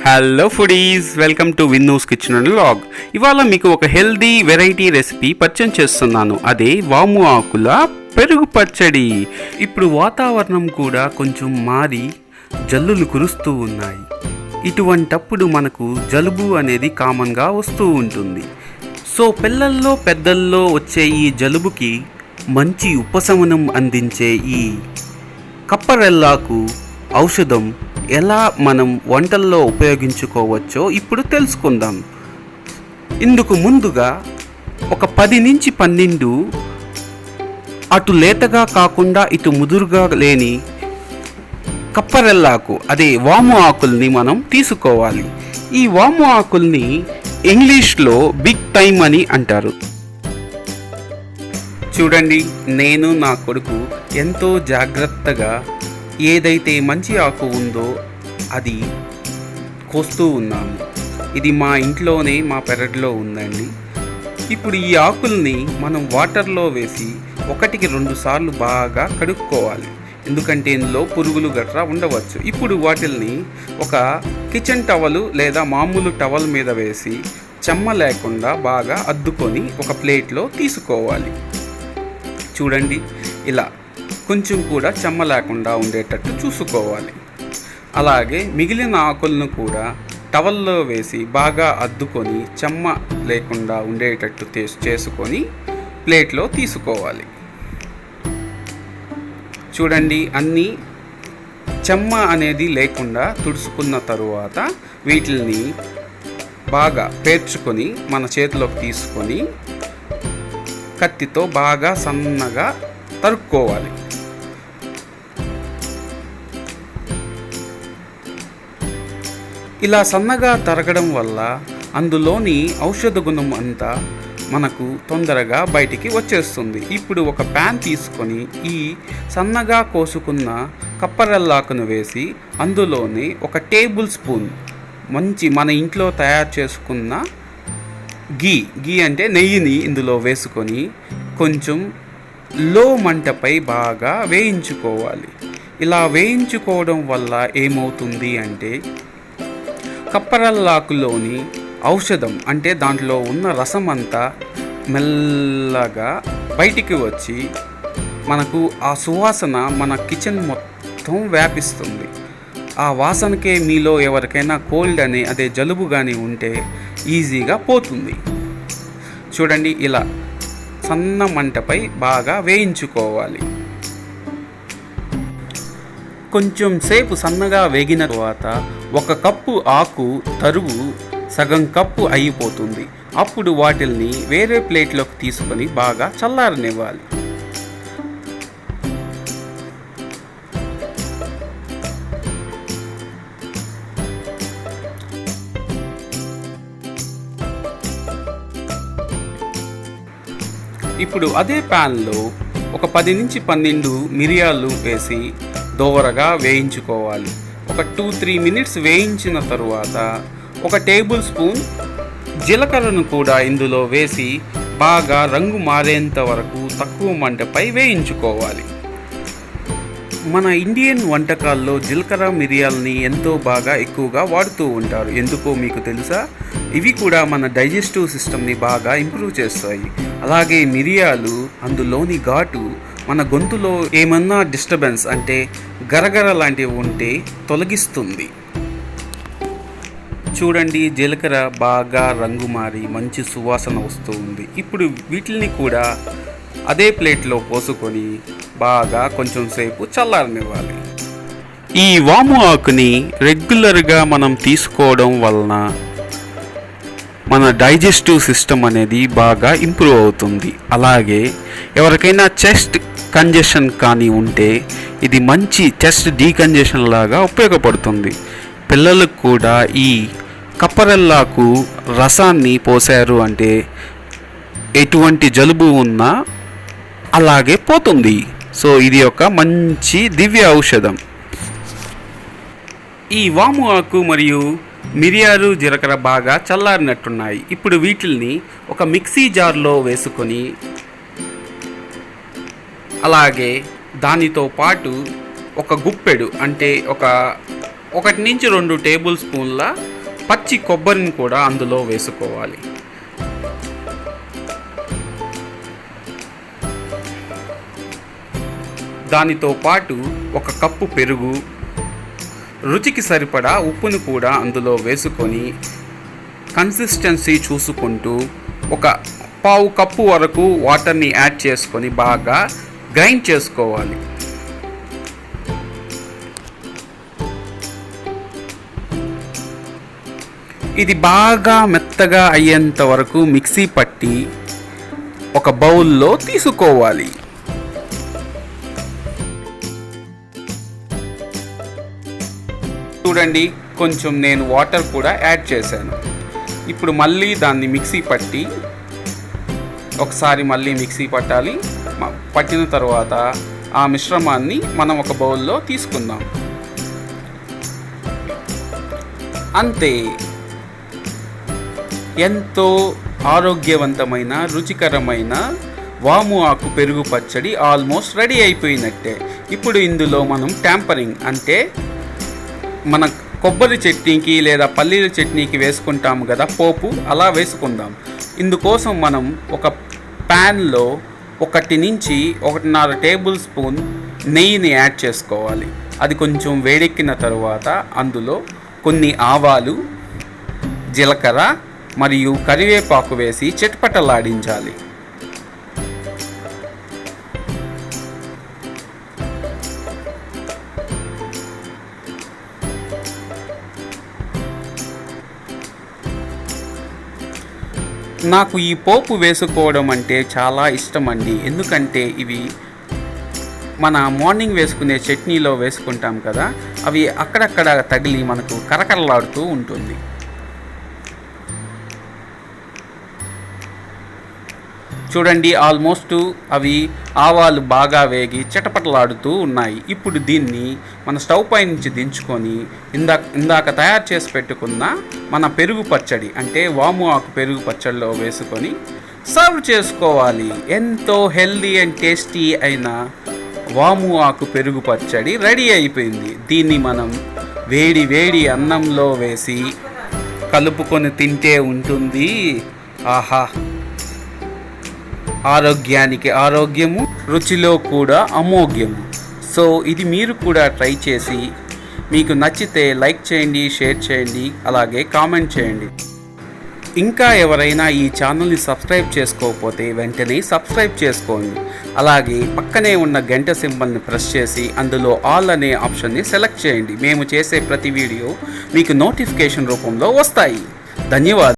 Hello foodies, welcome to Vinnu's kitchen and vlog. ఇవాళ మీకు ఒక హెల్దీ వెరైటీ రెసిపీ పరిచయం చేస్తున్నాను. అదే వాము ఆకుల పెరుగు పచ్చడి. ఇప్పుడు వాతావరణం కూడా కొంచెం మారి జల్లులు కురుస్తూ ఉన్నాయి. ఇటువంటప్పుడు మనకు జలుబు అనేది కామన్గా వస్తూ ఉంటుంది. సో పిల్లల్లో పెద్దల్లో వచ్చే ఈ జలుబుకి మంచి ఉపశమనం అందించే ఈ కప్పరెల్లాకు ఔషధం ఎలా మనం వంటల్లో ఉపయోగించుకోవచ్చో ఇప్పుడు తెలుసుకుందాం. ఇందుకు ముందుగా ఒక 10 నుంచి 12 అటు లేతగా కాకుండా ఇటు ముదురుగా లేని కప్పరెల్లాకు అదే వాము ఆకుల్ని మనం తీసుకోవాలి. ఈ వాము ఆకుల్ని ఇంగ్లీష్లో బిగ్ థైమ్ అని అంటారు. చూడండి, నేను నా కొడుకు ఎంతో జాగ్రత్తగా ఏదైతే మంచి ఆకు ఉందో అది కోస్తూ ఉన్నాము. ఇది మా ఇంట్లోనే మా పెరట్లో ఉందండి. ఇప్పుడు ఈ ఆకుల్ని మనం వాటర్లో వేసి 1-2 సార్లు బాగా కడుక్కోవాలి. ఎందుకంటే ఇందులో పురుగులు గట్రా ఉండవచ్చు. ఇప్పుడు వాటిల్ని ఒక కిచెన్ టవల్ లేదా మామూలు టవల్ మీద వేసి చెమ్మ లేకుండా బాగా అద్దుకొని ఒక ప్లేట్లో తీసుకోవాలి. చూడండి, ఇలా కొంచెం కూడా చెమ్మ లేకుండా ఉండేటట్టు చూసుకోవాలి. అలాగే మిగిలిన ఆకులను కూడా టవల్లో వేసి బాగా అద్దుకొని చెమ్మ లేకుండా ఉండేటట్టు చేసుకొని ప్లేట్లో తీసుకోవాలి. చూడండి, అన్నీ చెమ్మ అనేది లేకుండా తుడుచుకున్న తరువాత వీటిని బాగా పేర్చుకొని మన చేతిలోకి తీసుకొని కత్తితో బాగా సన్నగా తరుక్కోవాలి. ఇలా సన్నగా తరగడం వల్ల అందులోని ఔషధ గుణం అంతా మనకు తొందరగా బయటికి వచ్చేస్తుంది. ఇప్పుడు ఒక ప్యాన్ తీసుకొని ఈ సన్నగా కోసుకున్న కప్పరెల్లాకును వేసి అందులోని 1 టేబుల్ స్పూన్ మంచి మన ఇంట్లో తయారు చేసుకున్న గీ అంటే నెయ్యిని ఇందులో వేసుకొని కొంచెం లో మంటపై బాగా వేయించుకోవాలి. ఇలా వేయించుకోవడం వల్ల ఏమవుతుంది అంటే కప్పరెల్లాకులోని ఔషధం అంటే దాంట్లో ఉన్న రసం అంతా మెల్లగా బయటికి వచ్చి మనకు ఆ సువాసన మన కిచెన్ మొత్తం వ్యాపిస్తుంది. ఆ వాసనకే మీలో ఎవరికైనా కోల్డ్ అని అదే జలుబు కానీ ఉంటే ఈజీగా పోతుంది. చూడండి, ఇలా సన్న మంటపై బాగా వేయించుకోవాలి. కొంచెం సేపు సన్నగా వేగిన తర్వాత 1 కప్పు ఆకు తరుగు సగం కప్పు అయిపోతుంది. అప్పుడు వాటిల్ని వేరే ప్లేట్లోకి తీసుకొని బాగా చల్లారనివ్వాలి. ఇప్పుడు అదే ప్యాన్లో ఒక 10 నుంచి 12 మిరియాలు వేసి దోరగా వేయించుకోవాలి. ఒక 2-3 మినిట్స్ వేయించిన తరువాత 1 టేబుల్ స్పూన్ జీలకర్రను కూడా ఇందులో వేసి బాగా రంగు మారేంత వరకు తక్కువ మంటపై వేయించుకోవాలి. మన ఇండియన్ వంటకాల్లో జీలకర్ర మిరియాలని ఎంతో బాగా ఎక్కువగా వాడుతూ ఉంటారు. ఎందుకో మీకు తెలుసా? ఇవి కూడా మన డైజెస్టివ్ సిస్టమ్ని బాగా ఇంప్రూవ్ చేస్తాయి. అలాగే మిరియాలు అందులోని ఘాటు మన గొంతులో ఏమన్నా డిస్టర్బెన్స్ అంటే గరగర లాంటివి ఉంటే తొలగిస్తుంది. చూడండి, జీలకర్ర బాగా రంగు మారి మంచి సువాసన వస్తూ ఉంది. ఇప్పుడు వీటిని కూడా అదే ప్లేట్లో పోసుకొని బాగా కొంచెం సేపు చల్లారనివ్వాలి. ఈ వాము ఆకుని రెగ్యులర్గా మనం తీసుకోవడం వలన మన డైజెస్టివ్ సిస్టమ్ అనేది బాగా ఇంప్రూవ్ అవుతుంది. అలాగే ఎవరికైనా చెస్ట్ కంజెషన్ కానీ ఉంటే ఇది మంచి చెస్ట్ డీకంజెషన్ లాగా ఉపయోగపడుతుంది. పిల్లలకు కూడా ఈ కప్పరెల్లాకు రసాన్ని పోసారు అంటే ఎటువంటి జలుబు ఉన్నా అలాగే పోతుంది. సో ఇది ఒక మంచి దివ్య ఔషధం. ఈ వాము ఆకు మరియు మిరియాలు జీలకర్ర బాగా చల్లారినట్టున్నాయి. ఇప్పుడు వీటిల్ని ఒక మిక్సీ జార్లో వేసుకొని అలాగే దానితో పాటు ఒక గుప్పెడు అంటే 1 నుంచి 2 టేబుల్ స్పూన్ల పచ్చి కొబ్బరిని కూడా అందులో వేసుకోవాలి. దానితో పాటు 1 కప్పు పెరుగు, రుచికి సరిపడా ఉప్పును కూడా అందులో వేసుకొని కన్సిస్టెన్సీ చూసుకుంటూ 1/4 కప్పు వరకు వాటర్ని యాడ్ చేసుకొని బాగా గ్రైండ్ చేసుకోవాలి. ఇది బాగా మెత్తగా అయ్యేంత వరకు మిక్సీ పట్టి ఒక బౌల్లో తీసుకోవాలి. చూడండి, కొంచెం నేను వాటర్ కూడా యాడ్ చేశాను. ఇప్పుడు మళ్ళీ దాన్ని మిక్సీ పట్టి ఒకసారి మళ్ళీ మిక్సీ పట్టాలి. పట్టిన తర్వాత ఆ మిశ్రమాన్ని మనం ఒక బౌల్లో తీసుకుందాం. అంతే, ఎంతో ఆరోగ్యవంతమైన రుచికరమైన వాము ఆకు పెరుగు పచ్చడి ఆల్మోస్ట్ రెడీ అయిపోయినట్టే. ఇప్పుడు ఇందులో మనం ట్యాంపరింగ్ అంటే మన కొబ్బరి చట్నీకి లేదా పల్లీల చట్నీకి వేసుకుంటాము కదా పోపు, అలా వేసుకుందాం. ఇందుకోసం మనం ఒక ప్యాన్లో 1 నుంచి 1.5 టేబుల్ స్పూన్ నెయ్యిని యాడ్ చేసుకోవాలి. అది కొంచెం వేడెక్కిన తర్వాత అందులో కొన్ని ఆవాలు, జీలకర్ర మరియు కరివేపాకు వేసి చిటపటలాడించాలి. నాకు ఈ పోపు వేసుకోవడం అంటే చాలా ఇష్టం అండి. ఎందుకంటే ఇవి మన మార్నింగ్ వేసుకునే చట్నీలో వేసుకుంటాం కదా, అవి అక్కడక్కడ తగిలి మనకు కరకరలాడుతూ ఉంటుంది. చూడండి, ఆల్మోస్ట్ అవి ఆవాలు బాగా వేగి చిటపటలాడుతూ ఉన్నాయి. ఇప్పుడు దీన్ని మన స్టవ్ పై నుంచి దించుకొని ఇందాక తయారు చేసి పెట్టుకున్న మన పెరుగు పచ్చడి అంటే వాము ఆకు పెరుగు పచ్చడిలో వేసుకొని సర్వ్ చేసుకోవాలి. ఎంతో హెల్దీ అండ్ టేస్టీ అయిన వాము ఆకు పెరుగు పచ్చడి రెడీ అయిపోయింది. దీన్ని మనం వేడి వేడి అన్నంలో వేసి కలుపుకొని తింటే ఉంటుంది. ఆహా, ఆరోగ్యానికి ఆరోగ్యము, రుచిలో కూడా అమోఘ్యము. సో ఇది మీరు కూడా ట్రై చేసి మీకు నచ్చితే లైక్ చేయండి, షేర్ చేయండి, అలాగే కామెంట్ చేయండి. ఇంకా ఎవరైనా ఈ ఛానల్ని సబ్స్క్రైబ్ చేసుకోకపోతే వెంటనే సబ్స్క్రైబ్ చేసుకోండి. అలాగే పక్కనే ఉన్న గంట సింబల్ని ప్రెస్ చేసి అందులో ఆల్ అనే ఆప్షన్ని సెలెక్ట్ చేయండి. మేము చేసే ప్రతి వీడియో మీకు నోటిఫికేషన్ రూపంలో వస్తాయి. ధన్యవాదాలు.